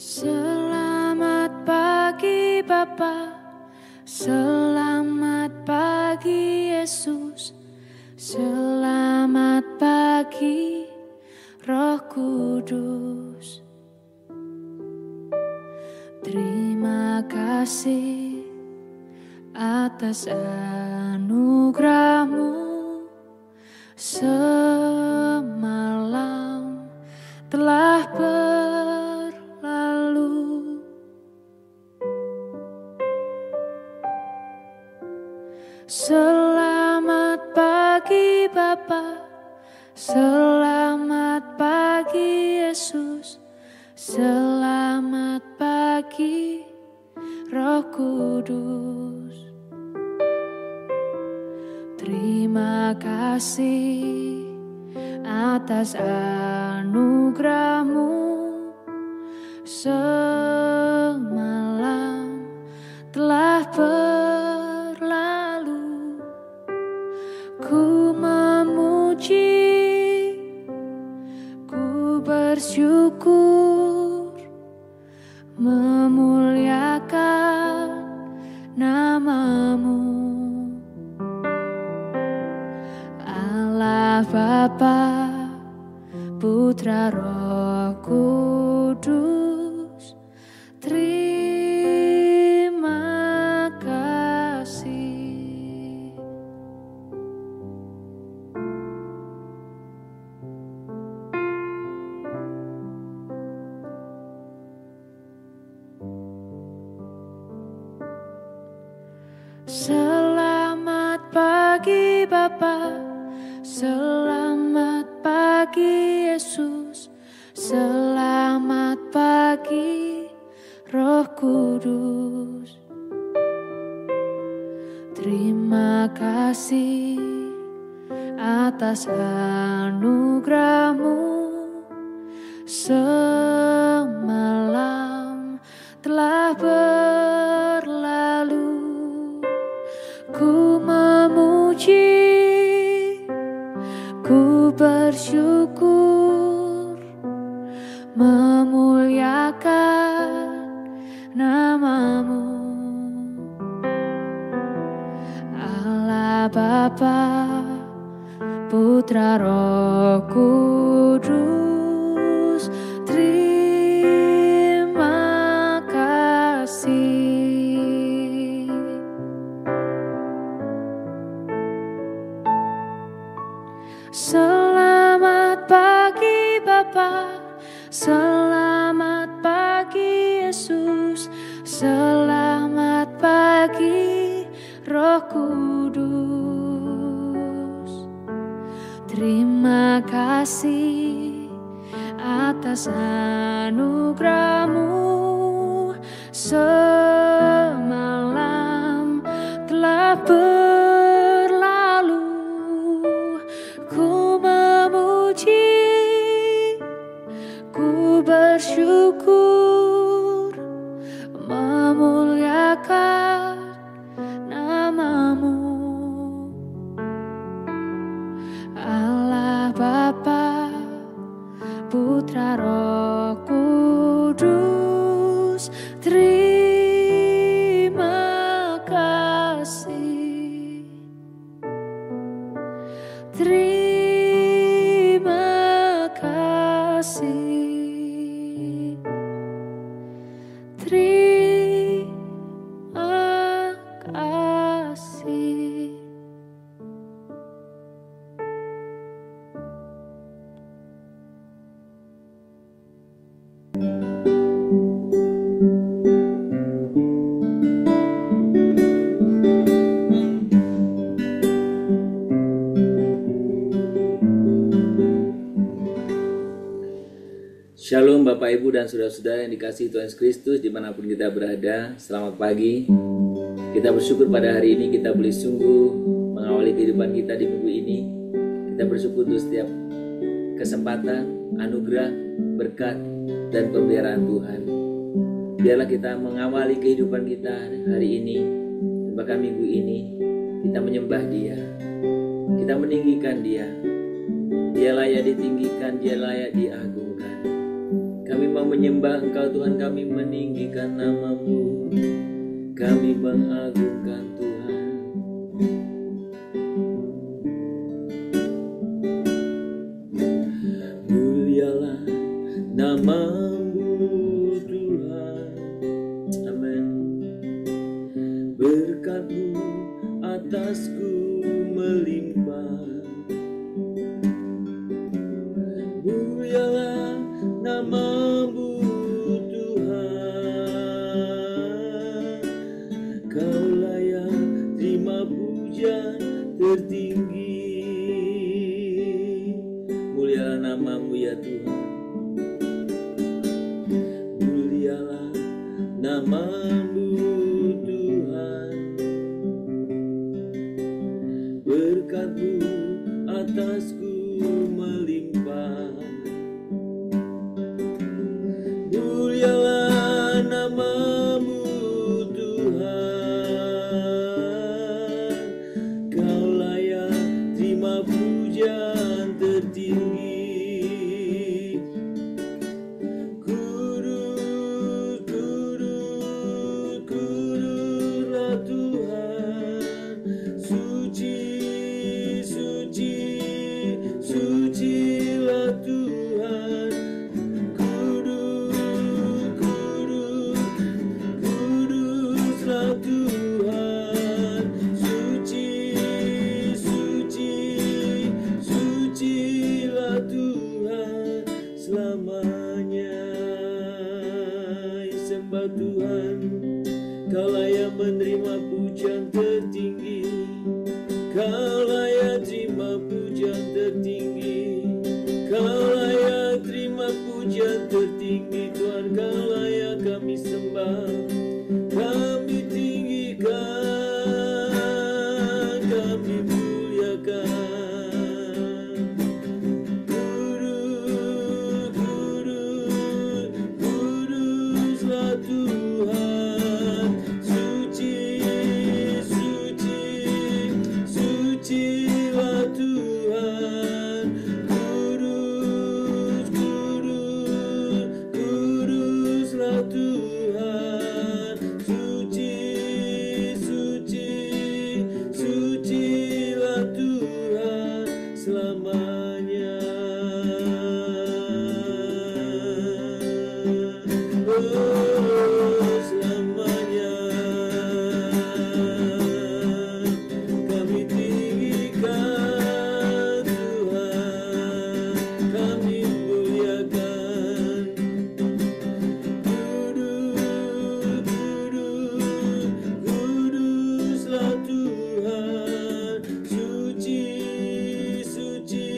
Selamat pagi Bapa, selamat pagi Yesus, selamat pagi Roh Kudus. Terima kasih atas anugerah-Mu, semalam telah berlalu. Selamat pagi Bapa, selamat pagi Yesus, selamat pagi Roh Kudus. Terima kasih atas anugerah-Mu, semalam telah berlalu. Ku memuji, ku bersyukur, memuliakan nama-Mu. Allah Bapa, Putra Roh Kudus, terima kasih. Selamat pagi Bapa, selamat pagi Yesus, selamat pagi Roh Kudus. Terima kasih atas anugerah-Mu, semalam telah berlalu. Ku memuji, ku bersyukur, memuliakan nama-Mu. Allah Bapa, Putra Roh Kudus, terima kasih. Selamat pagi Bapa, selamat pagi Yesus, selamat pagi Roh Kudus. Terima kasih atas anugerah-Mu, semalam telah berlalu. Ku memuji, ku bersyukur, memuliakan nama-Mu. Allah Bapa, Putra Roh Kudus, terima kasih. Terima kasih. Terima kasih. Shalom Bapak Ibu dan Saudara-saudara yang dikasihi Tuhan Yesus Kristus dimanapun kita berada. Selamat pagi. Kita bersyukur pada hari ini kita boleh sungguh mengawali kehidupan kita di minggu ini. Kita bersyukur untuk setiap kesempatan, anugerah, berkat, dan pemeliharaan Tuhan. Biarlah kita mengawali kehidupan kita hari ini, bahkan minggu ini, kita menyembah Dia, kita meninggikan Dia. Dia layak ditinggikan, Dia layak diagungkan. Kami mau menyembah Engkau Tuhan, kami meninggikan nama-Mu, kami mengagungkan Tuhan. Mulialah nama-Mu Tuhan, amin. Berkat-Mu atasku melimpah. Mulialah nama-Mu Tuhan, Kau layak terima pujian tertinggi. Mulialah nama-Mu ya Tuhan, mulialah nama-Mu Tuhan, berkat-Mu atasku melimpah. Mulialah nama-Mu Tuhan, Kau layak terima pujian tertinggi. Kudus, kudus, kuduslah Tuhan, suci, suci, sucilah Tuhan. Kudus, kudus, kuduslah Tuhan, suci, suci, sucilah Tuhan selamanya. Sembah Tuhan, Kau layak menerima pujian tertinggi, Kau layak terima pujian tertinggi, Kau layak terima pujian tertinggi Tuhan. Kau layak kami sembah, kami tinggikan, kami muliakan. Kudus, kudus, kuduslah Tuhan, suci, suci, sucilah Tuhan. Kudus, kudus, kuduslah Tuhan, suci, suci, sucilah Tuhan selamanya. Oh, selamanya kami tinggikan Tuhan, kami muliakan. Kudus, kudus, kuduslah Tuhan, suci, suci,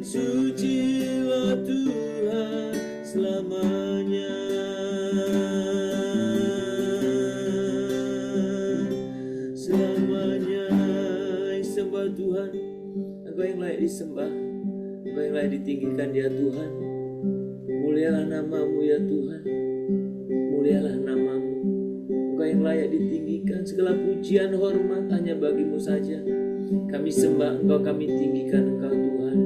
sucilah Tuhan selamanya. Selamanya sembah Tuhan, Engkau yang layak disembah, Engkau yang layak ditinggikan ya Tuhan. Mulialah nama-Mu ya Tuhan, mulialah nama-Mu. Engkau yang layak ditinggikan, segala pujian hormat hanya bagi-Mu saja. Kami sembah Engkau, kami tinggikan Engkau Tuhan.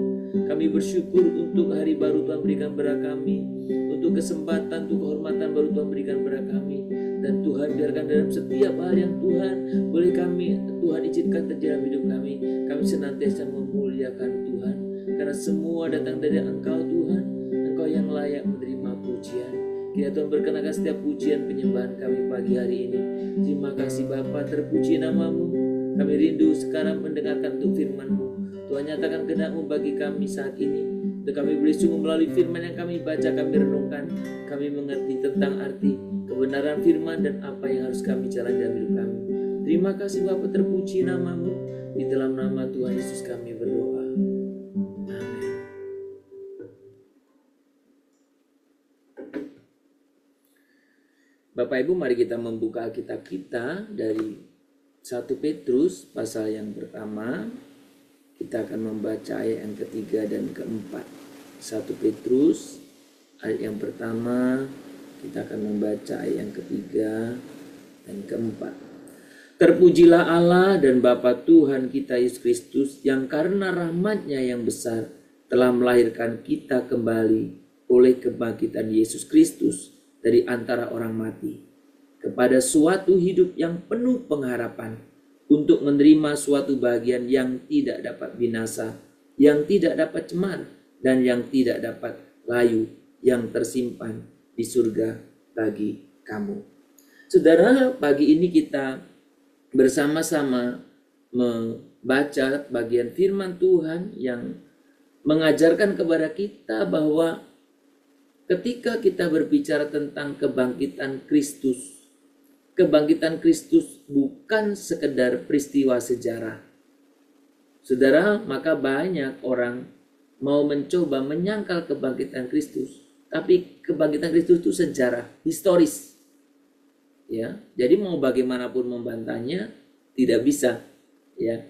Kami bersyukur untuk hari baru Tuhan berikan kepada kami, untuk kesempatan, untuk kehormatan baru Tuhan berikan kepada kami. Dan Tuhan biarkan dalam setiap hal yang Tuhan boleh Tuhan izinkan terjadi dalam hidup kami senantiasa memuliakan Tuhan, karena semua datang dari Engkau Tuhan. Engkau yang layak menerima pujian. Kiranya Tuhan berkenakan setiap pujian penyembahan kami pagi hari ini. Terima kasih Bapa, terpuji nama-Mu. Kami rindu sekarang mendengarkan untuk firman-Mu. Tuhan nyatakan kehendak-Mu bagi kami saat ini, untuk kami boleh sungguh melalui firman yang kami baca, kami renungkan, kami mengerti tentang arti kebenaran firman dan apa yang harus kami jalani dalam hidup kami. Terima kasih Bapa, terpuji nama-Mu. Di dalam nama Tuhan Yesus kami berdoa. Amin. Bapak Ibu, mari kita membuka Alkitab kita dari 1 Petrus pasal yang pertama. Kita akan membaca ayat yang ketiga dan keempat. 1 Petrus ayat yang pertama, kita akan membaca ayat yang ketiga dan keempat. Terpujilah Allah dan Bapa Tuhan kita Yesus Kristus, yang karena rahmat-Nya yang besar telah melahirkan kita kembali oleh kebangkitan Yesus Kristus dari antara orang mati kepada suatu hidup yang penuh pengharapan untuk menerima suatu bagian yang tidak dapat binasa, yang tidak dapat cemar, dan yang tidak dapat layu, yang tersimpan di surga bagi kamu. Saudara, pagi ini kita bersama-sama membaca bagian firman Tuhan yang mengajarkan kepada kita bahwa ketika kita berbicara tentang kebangkitan Kristus bukan sekedar peristiwa sejarah. Saudara, maka banyak orang mau mencoba menyangkal kebangkitan Kristus, tapi kebangkitan Kristus itu sejarah, historis. Ya, jadi mau bagaimanapun membantahnya tidak bisa, ya.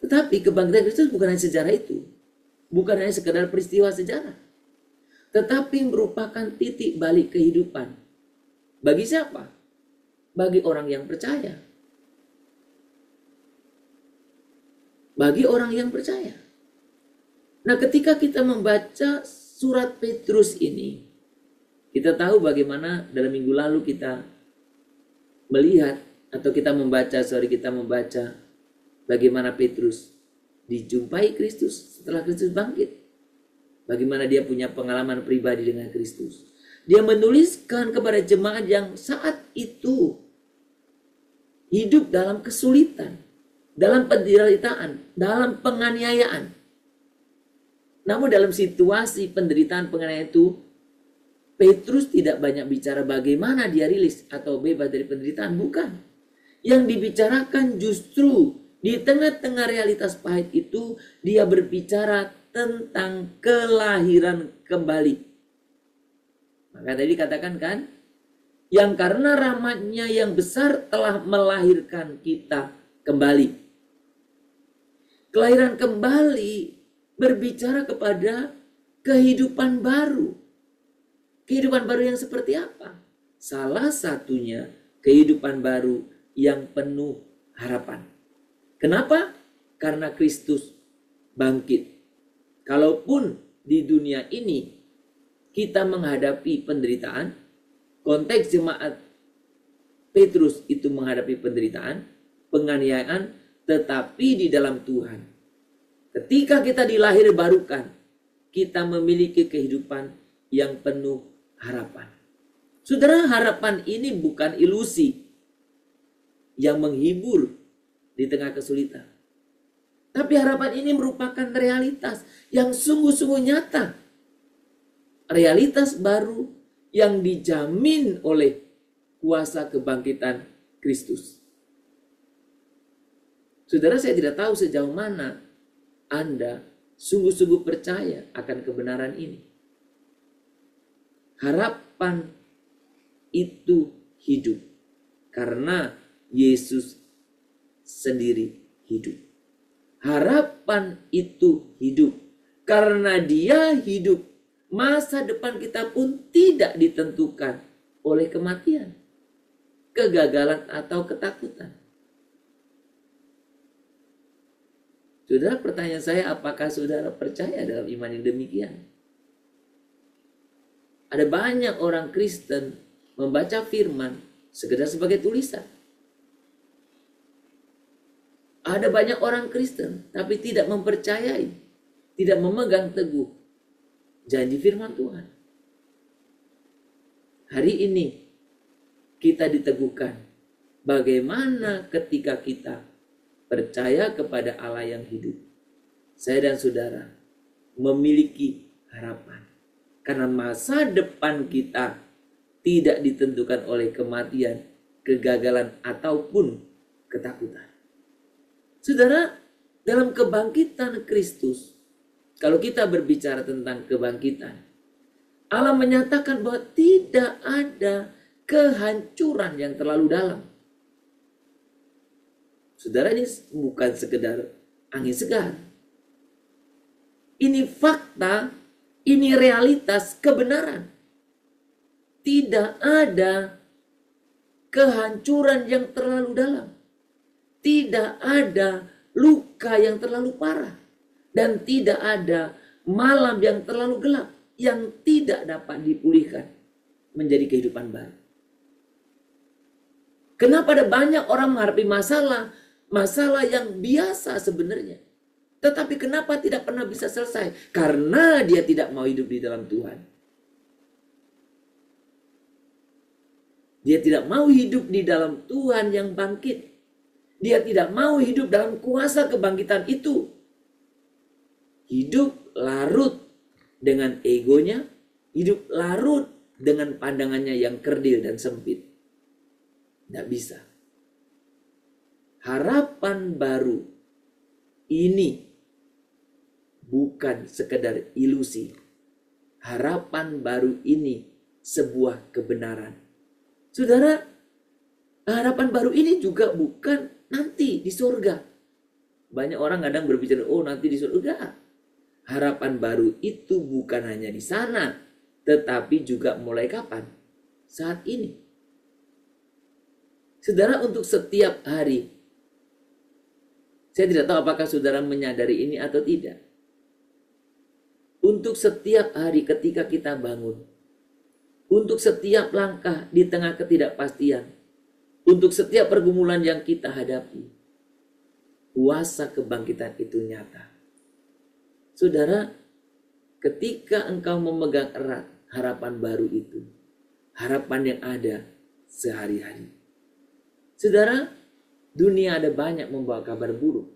Tetapi kebangkitan Kristus bukan hanya sejarah itu, bukan hanya sekedar peristiwa sejarah, tetapi merupakan titik balik kehidupan. Bagi siapa? Bagi orang yang percaya. Bagi orang yang percaya. Nah, ketika kita membaca surat Petrus ini, kita tahu bagaimana dalam minggu lalu kita melihat atau kita membaca bagaimana Petrus dijumpai Kristus setelah Kristus bangkit. Bagaimana dia punya pengalaman pribadi dengan Kristus. Dia menuliskan kepada jemaat yang saat itu hidup dalam kesulitan, dalam penderitaan, dalam penganiayaan. Namun dalam situasi penderitaan penganiayaan itu, Petrus tidak banyak bicara bagaimana dia rilis atau bebas dari penderitaan, bukan. Yang dibicarakan justru di tengah-tengah realitas pahit itu, dia berbicara tentang kelahiran kembali. Maka tadi dikatakan kan, yang karena rahmat-Nya yang besar telah melahirkan kita kembali. Kelahiran kembali berbicara kepada kehidupan baru. Kehidupan baru yang seperti apa? Salah satunya kehidupan baru yang penuh harapan. Kenapa? Karena Kristus bangkit. Kalaupun di dunia ini kita menghadapi penderitaan, konteks jemaat Petrus itu menghadapi penderitaan, penganiayaan, tetapi di dalam Tuhan. Ketika kita dilahir barukan, kita memiliki kehidupan yang penuh harapan. Saudara, harapan ini bukan ilusi yang menghibur di tengah kesulitan. Tapi harapan ini merupakan realitas yang sungguh-sungguh nyata. Realitas baru yang dijamin oleh kuasa kebangkitan Kristus. Saudara, saya tidak tahu sejauh mana Anda sungguh-sungguh percaya akan kebenaran ini. Harapan itu hidup karena Yesus sendiri hidup. Harapan itu hidup karena Dia hidup. Masa depan kita pun tidak ditentukan oleh kematian, kegagalan atau ketakutan. Saudara, pertanyaan saya, apakah saudara percaya dalam iman yang demikian? Ada banyak orang Kristen membaca firman sekedar sebagai tulisan. Ada banyak orang Kristen tapi tidak mempercayai, tidak memegang teguh janji firman Tuhan. Hari ini kita diteguhkan bagaimana ketika kita percaya kepada Allah yang hidup. Saya dan saudara memiliki harapan. Karena masa depan kita tidak ditentukan oleh kematian, kegagalan, ataupun ketakutan. Saudara, dalam kebangkitan Kristus, kalau kita berbicara tentang kebangkitan, Allah menyatakan bahwa tidak ada kehancuran yang terlalu dalam. Saudara, ini bukan sekedar angin segar. Ini fakta. Ini realitas kebenaran. Tidak ada kehancuran yang terlalu dalam. Tidak ada luka yang terlalu parah. Dan tidak ada malam yang terlalu gelap yang tidak dapat dipulihkan menjadi kehidupan baru. Kenapa ada banyak orang menghadapi masalah yang biasa sebenarnya, tetapi kenapa tidak pernah bisa selesai? Karena dia tidak mau hidup di dalam Tuhan. Dia tidak mau hidup di dalam Tuhan yang bangkit. Dia tidak mau hidup dalam kuasa kebangkitan itu. Hidup larut dengan egonya, hidup larut dengan pandangannya yang kerdil dan sempit. Tidak bisa. Harapan baru ini bukan sekedar ilusi. Harapan baru ini sebuah kebenaran. Saudara, harapan baru ini juga bukan nanti di surga. Banyak orang kadang berbicara, oh nanti di surga. Harapan baru itu bukan hanya di sana, tetapi juga mulai kapan? Saat ini. Saudara, untuk setiap hari, saya tidak tahu apakah saudara menyadari ini atau tidak. Untuk setiap hari ketika kita bangun, untuk setiap langkah di tengah ketidakpastian, untuk setiap pergumulan yang kita hadapi, kuasa kebangkitan itu nyata. Saudara, ketika engkau memegang erat harapan baru itu, harapan yang ada sehari-hari. Saudara, dunia ada banyak membawa kabar buruk.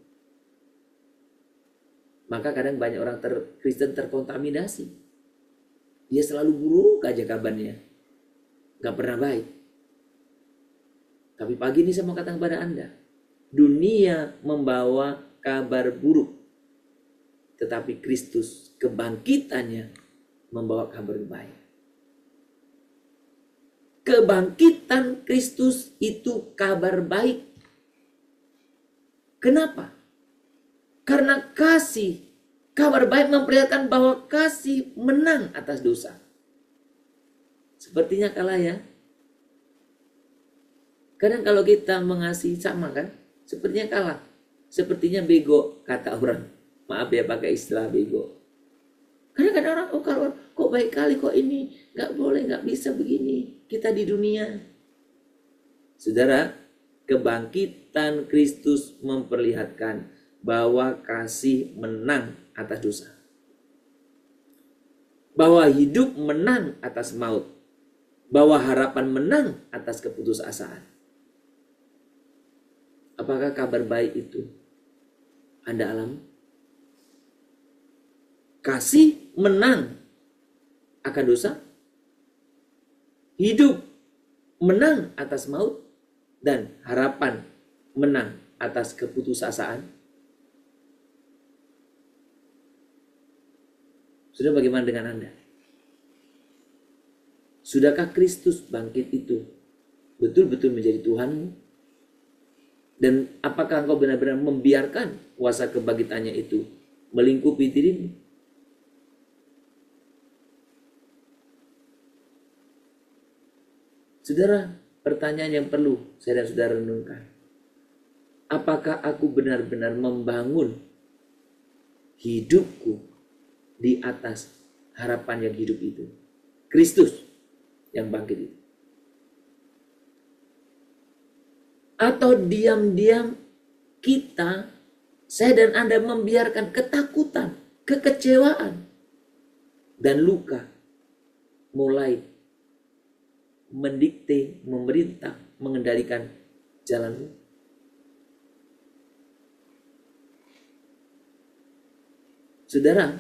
Maka kadang banyak orang Kristen terkontaminasi. Dia selalu buruk aja kabarnya. Gak pernah baik. Tapi pagi ini saya mau katakan kepada Anda, dunia membawa kabar buruk. Tetapi Kristus kebangkitannya membawa kabar baik. Kebangkitan Kristus itu kabar baik. Kenapa? Karena kasih. Kabar baik memperlihatkan bahwa kasih menang atas dosa. Sepertinya kalah ya. Kadang kalau kita mengasihi sama kan, sepertinya kalah. Sepertinya bego, kata orang. Maaf ya pakai istilah bego. Kadang-kadang orang, oh kalau kok baik kali, kok ini gak boleh, gak bisa begini. Kita di dunia. Saudara, kebangkitan Kristus memperlihatkan bahwa kasih menang atas dosa. Bahwa hidup menang atas maut. Bahwa harapan menang atas keputusasaan. Apakah kabar baik itu Anda alami? Kasih menang akan dosa. Hidup menang atas maut. Dan harapan menang atas keputusasaan. Sudah bagaimana dengan Anda? Sudahkah Kristus bangkit itu betul-betul menjadi Tuhanmu? Dan apakah engkau benar-benar membiarkan kuasa kebangkitannya itu melingkupi dirimu? Saudara, pertanyaan yang perlu saya dan saudara renungkan. Apakah aku benar-benar membangun hidupku di atas harapan yang hidup itu? Kristus yang bangkit itu. Atau diam-diam kita, saya dan Anda membiarkan ketakutan, kekecewaan, dan luka mulai mendikte, memerintah, mengendalikan jalanmu. Saudara,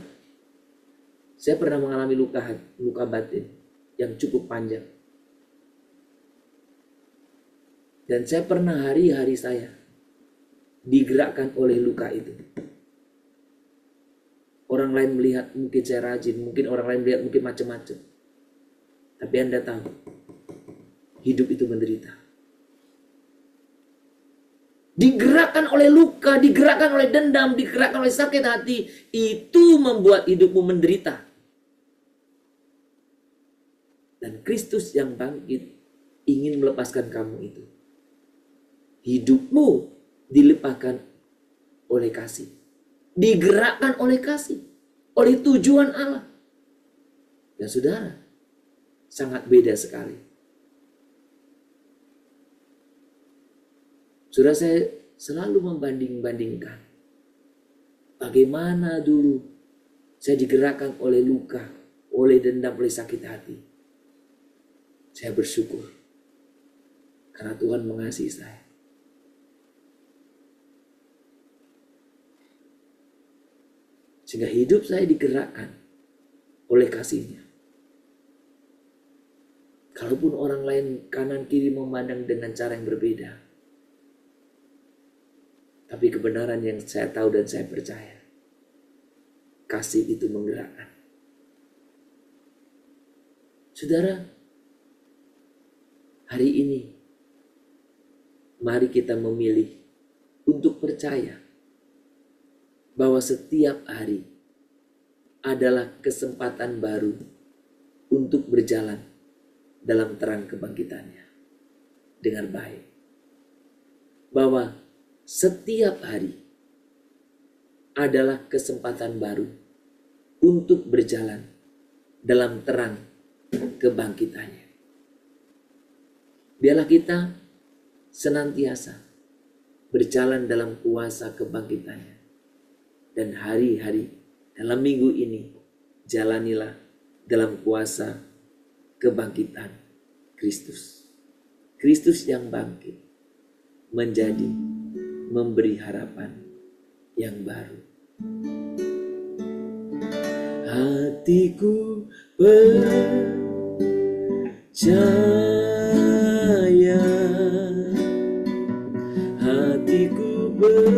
saya pernah mengalami luka batin yang cukup panjang. Dan saya pernah hari-hari saya digerakkan oleh luka itu. Orang lain melihat mungkin saya rajin, mungkin orang lain melihat mungkin macam-macam. Tapi Anda tahu, hidup itu menderita. Digerakkan oleh luka, digerakkan oleh dendam, digerakkan oleh sakit hati. Itu membuat hidupmu menderita. Dan Kristus yang bangkit ingin melepaskan kamu itu. Hidupmu dilepaskan oleh kasih. Digerakkan oleh kasih. Oleh tujuan Allah. Dan saudara, sangat beda sekali. Saudara, saya selalu membanding-bandingkan bagaimana dulu saya digerakkan oleh luka, oleh dendam, oleh sakit hati. Saya bersyukur karena Tuhan mengasihi saya. Sehingga hidup saya digerakkan oleh kasih-Nya. Kalaupun orang lain kanan kiri memandang dengan cara yang berbeda, tapi kebenaran yang saya tahu dan saya percaya, kasih itu menggerakkan. Saudara, hari ini mari kita memilih untuk percaya bahwa setiap hari adalah kesempatan baru untuk berjalan dalam terang kebangkitannya dengan baik. Bahwa setiap hari adalah kesempatan baru untuk berjalan dalam terang kebangkitannya. Biarlah kita senantiasa berjalan dalam kuasa kebangkitannya. Dan hari-hari dalam minggu ini jalanilah dalam kuasa kebangkitan Kristus. Kristus yang bangkit menjadi memberi harapan yang baru. Hatiku percaya, hatiku percaya,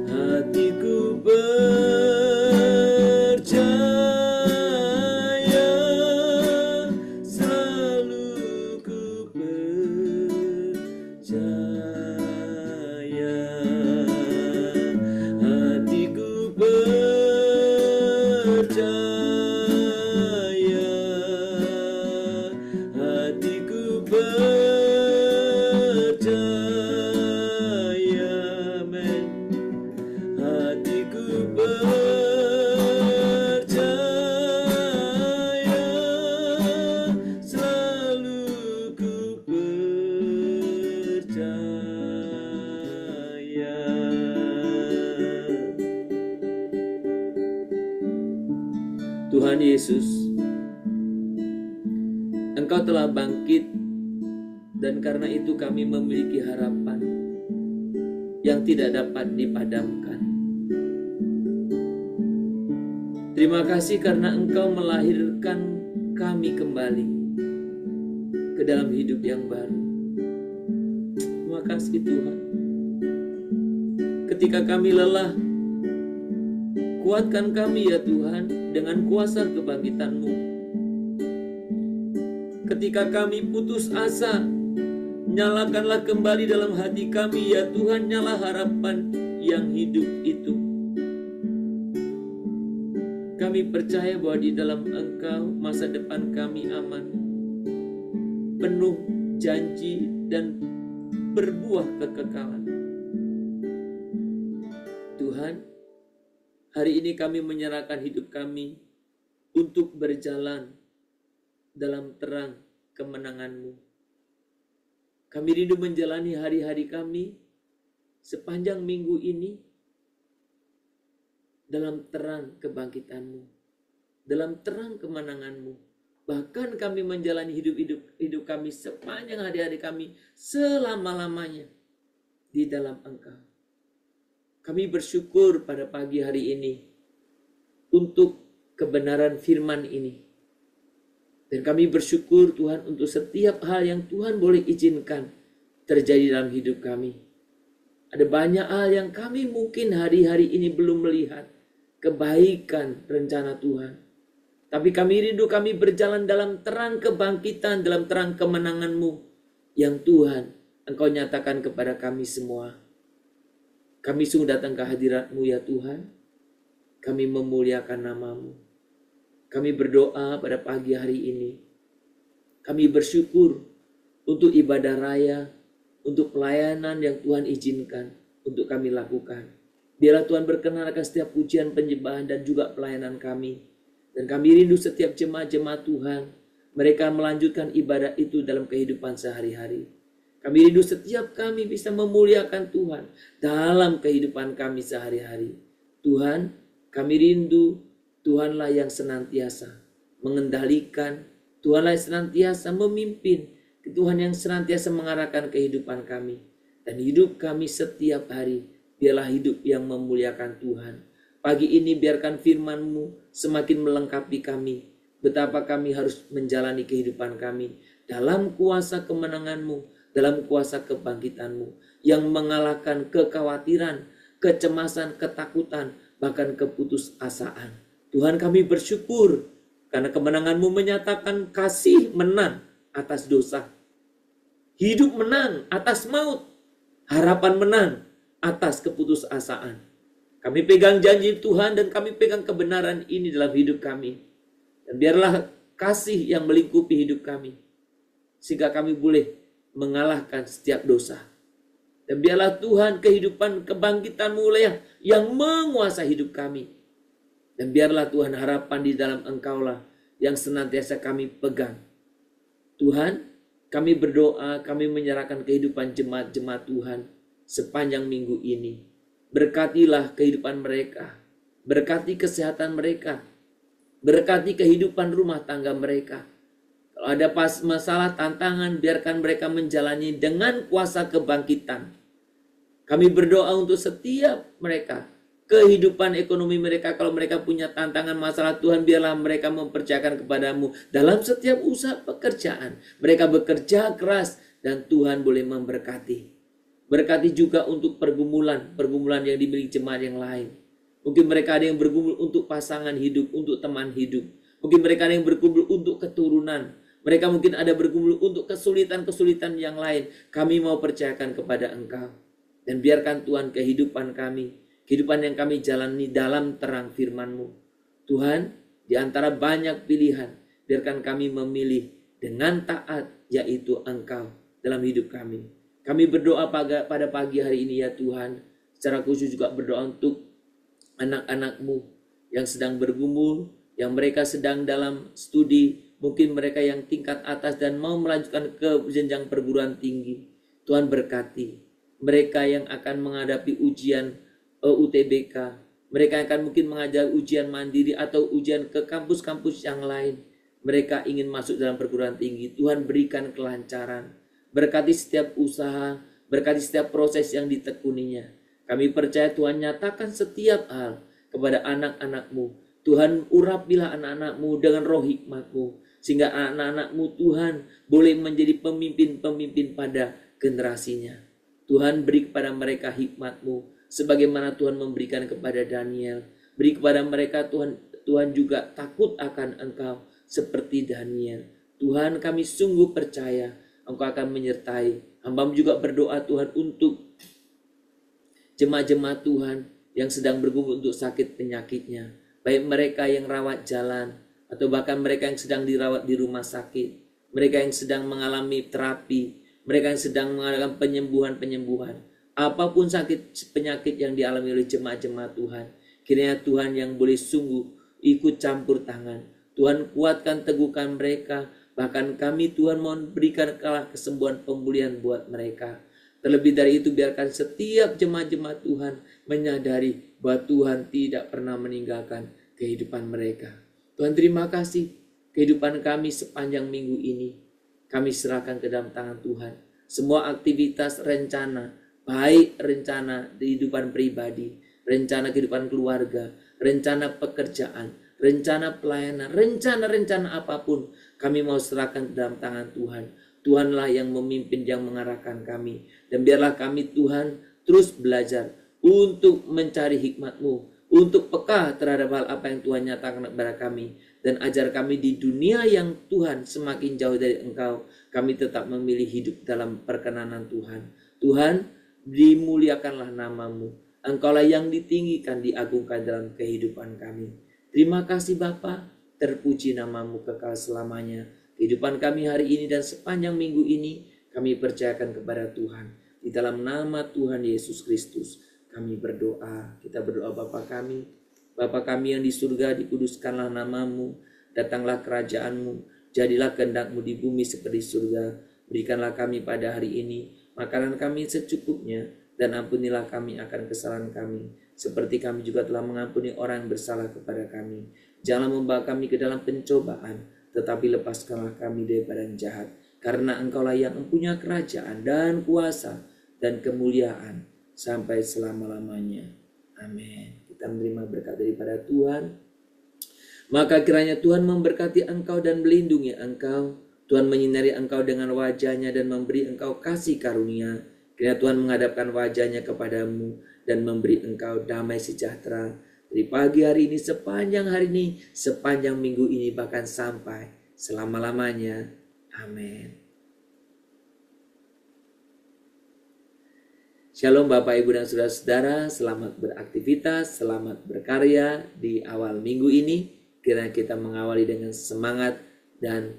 hatiku percaya, selalu ku percaya, hatiku percaya, hatiku percaya, men, hatiku percaya, selalu ku percaya. Tuhan Yesus, Engkau telah bangkit, dan karena itu kami memiliki harapan yang tidak dapat dipadamkan. Terima kasih karena Engkau melahirkan kami kembali ke dalam hidup yang baru. Terima kasih Tuhan. Ketika kami lelah, kuatkan kami ya Tuhan dengan kuasa kebangkitan-Mu. Ketika kami putus asa, nyalakanlah kembali dalam hati kami ya Tuhan, nyala harapan yang hidup itu. Kami percaya bahwa di dalam Engkau masa depan kami aman, penuh janji dan berbuah kekekalan. Tuhan, hari ini kami menyerahkan hidup kami untuk berjalan dalam terang kemenangan-Mu. Kami rindu menjalani hari-hari kami sepanjang minggu ini dalam terang kebangkitan-Mu, dalam terang kemenangan-Mu. Bahkan kami menjalani hidup kami sepanjang hari-hari kami selama-lamanya di dalam Engkau. Kami bersyukur pada pagi hari ini untuk kebenaran firman ini. Dan kami bersyukur Tuhan untuk setiap hal yang Tuhan boleh izinkan terjadi dalam hidup kami. Ada banyak hal yang kami mungkin hari-hari ini belum melihat kebaikan rencana Tuhan. Tapi kami rindu kami berjalan dalam terang kebangkitan, dalam terang kemenangan-Mu yang Tuhan Engkau nyatakan kepada kami semua. Kami sungguh datang ke hadirat-Mu ya Tuhan. Kami memuliakan nama-Mu. Kami berdoa pada pagi hari ini. Kami bersyukur untuk ibadah raya, untuk pelayanan yang Tuhan izinkan untuk kami lakukan. Biarlah Tuhan berkenan akan setiap pujian, penyembahan, dan juga pelayanan kami. Dan kami rindu setiap jemaat-jemaat Tuhan, mereka melanjutkan ibadah itu dalam kehidupan sehari-hari. Kami rindu setiap kami bisa memuliakan Tuhan dalam kehidupan kami sehari-hari. Tuhan, kami rindu Tuhanlah yang senantiasa mengendalikan, Tuhanlah yang senantiasa memimpin, Tuhan yang senantiasa mengarahkan kehidupan kami. Dan hidup kami setiap hari, biarlah hidup yang memuliakan Tuhan. Pagi ini biarkan firman-Mu semakin melengkapi kami. Betapa kami harus menjalani kehidupan kami dalam kuasa kemenangan-Mu, dalam kuasa kebangkitan-Mu, yang mengalahkan kekhawatiran, kecemasan, ketakutan, bahkan keputusasaan. Tuhan, kami bersyukur karena kemenangan-Mu menyatakan kasih menang atas dosa, hidup menang atas maut, harapan menang atas keputusasaan. Kami pegang janji Tuhan dan kami pegang kebenaran ini dalam hidup kami. Dan biarlah kasih yang melingkupi hidup kami, sehingga kami boleh mengalahkan setiap dosa. Dan biarlah Tuhan kehidupan kebangkitan-Mu yang menguasai hidup kami. Dan biarlah Tuhan harapan di dalam Engkau-lah yang senantiasa kami pegang. Tuhan, kami berdoa, kami menyerahkan kehidupan jemaat-jemaat Tuhan sepanjang minggu ini. Berkatilah kehidupan mereka, berkati kesehatan mereka, berkati kehidupan rumah tangga mereka. Kalau ada masalah, tantangan, biarkan mereka menjalani dengan kuasa kebangkitan. Kami berdoa untuk setiap mereka, kehidupan ekonomi mereka, kalau mereka punya tantangan masalah, Tuhan biarlah mereka mempercayakan kepadamu dalam setiap usaha pekerjaan. Mereka bekerja keras dan Tuhan boleh memberkati. Berkati juga untuk pergumulan yang dimiliki jemaat yang lain. Mungkin mereka ada yang bergumul untuk pasangan hidup, untuk teman hidup. Mungkin mereka ada yang bergumul untuk keturunan. Mereka mungkin ada bergumul untuk kesulitan-kesulitan yang lain. Kami mau percayakan kepada Engkau. Dan biarkan Tuhan kehidupan kami, kehidupan yang kami jalani dalam terang firman-Mu. Tuhan, di antara banyak pilihan, biarkan kami memilih dengan taat, yaitu Engkau dalam hidup kami. Kami berdoa pada pagi hari ini ya Tuhan, secara khusus juga berdoa untuk anak-anak-Mu yang sedang bergumul, yang mereka sedang dalam studi, mungkin mereka yang tingkat atas dan mau melanjutkan ke jenjang perguruan tinggi. Tuhan berkati mereka yang akan menghadapi ujian UTBK, mereka akan mungkin mengajar ujian mandiri atau ujian ke kampus-kampus yang lain. Mereka ingin masuk dalam perguruan tinggi. Tuhan berikan kelancaran, berkati setiap usaha, berkati setiap proses yang ditekuninya. Kami percaya Tuhan nyatakan setiap hal kepada anak-anak-Mu. Tuhan urapilah anak-anak-Mu dengan roh hikmat-Mu, sehingga anak-anak-Mu Tuhan boleh menjadi pemimpin-pemimpin pada generasinya. Tuhan beri kepada mereka hikmat-Mu, sebagaimana Tuhan memberikan kepada Daniel. Beri kepada mereka Tuhan juga takut akan Engkau seperti Daniel. Tuhan, kami sungguh percaya Engkau akan menyertai. Hamba-Mu juga berdoa Tuhan untuk jemaat-jemaat Tuhan yang sedang bergumul untuk sakit penyakitnya. Baik mereka yang rawat jalan, atau bahkan mereka yang sedang dirawat di rumah sakit, mereka yang sedang mengalami terapi, mereka yang sedang mengadakan penyembuhan. Apapun sakit penyakit yang dialami oleh jemaat-jemaat Tuhan, kiranya Tuhan yang boleh sungguh ikut campur tangan. Tuhan kuatkan, teguhkan mereka. Bahkan kami Tuhan mohon berikan kesembuhan, pemulihan buat mereka. Terlebih dari itu biarkan setiap jemaat-jemaat Tuhan menyadari bahwa Tuhan tidak pernah meninggalkan kehidupan mereka. Tuhan, terima kasih kehidupan kami sepanjang minggu ini. Kami serahkan ke dalam tangan Tuhan. Semua aktivitas, rencana, baik rencana kehidupan pribadi, rencana kehidupan keluarga, rencana pekerjaan, rencana pelayanan, rencana-rencana apapun, kami mau serahkan ke dalam tangan Tuhan. Tuhanlah yang memimpin, yang mengarahkan kami. Dan biarlah kami Tuhan terus belajar untuk mencari hikmat-Mu, untuk peka terhadap hal apa yang Tuhan nyatakan kepada kami. Dan ajar kami di dunia yang Tuhan semakin jauh dari Engkau, kami tetap memilih hidup dalam perkenanan Tuhan. Tuhan, dimuliakanlah nama-Mu. Engkaulah yang ditinggikan, diagungkan dalam kehidupan kami. Terima kasih Bapa, terpuji nama-Mu kekal selamanya. Kehidupan kami hari ini dan sepanjang minggu ini kami percayakan kepada Tuhan. Di dalam nama Tuhan Yesus Kristus kami berdoa. Kita berdoa Bapa kami. Bapa kami yang di surga, dikuduskanlah namamu. Datanglah kerajaanmu. Jadilah kehendak-Mu di bumi seperti surga. Berikanlah kami pada hari ini makanan kami secukupnya. Dan ampunilah kami akan kesalahan kami. Seperti kami juga telah mengampuni orang yang bersalah kepada kami. Janganlah membawa kami ke dalam pencobaan. Tetapi lepaskanlah kami daripada yang jahat. Karena Engkaulah yang mempunyai kerajaan dan kuasa dan kemuliaan sampai selama-lamanya. Amin. Kita menerima berkat daripada Tuhan. Maka kiranya Tuhan memberkati engkau dan melindungi engkau. Tuhan menyinari engkau dengan wajah-Nya dan memberi engkau kasih karunia. Kiranya Tuhan menghadapkan wajah-Nya kepadamu dan memberi engkau damai sejahtera. Dari pagi hari ini, sepanjang hari ini, sepanjang minggu ini, bahkan sampai selama-lamanya. Amin. Shalom Bapak Ibu dan Saudara-saudara, selamat beraktivitas, selamat berkarya di awal minggu ini. Kiranya kita mengawali dengan semangat dan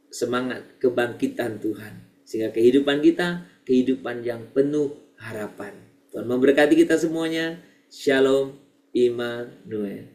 semangat kebangkitan Tuhan. Sehingga kehidupan kita, kehidupan yang penuh harapan. Tuhan memberkati kita semuanya. Shalom Immanuel.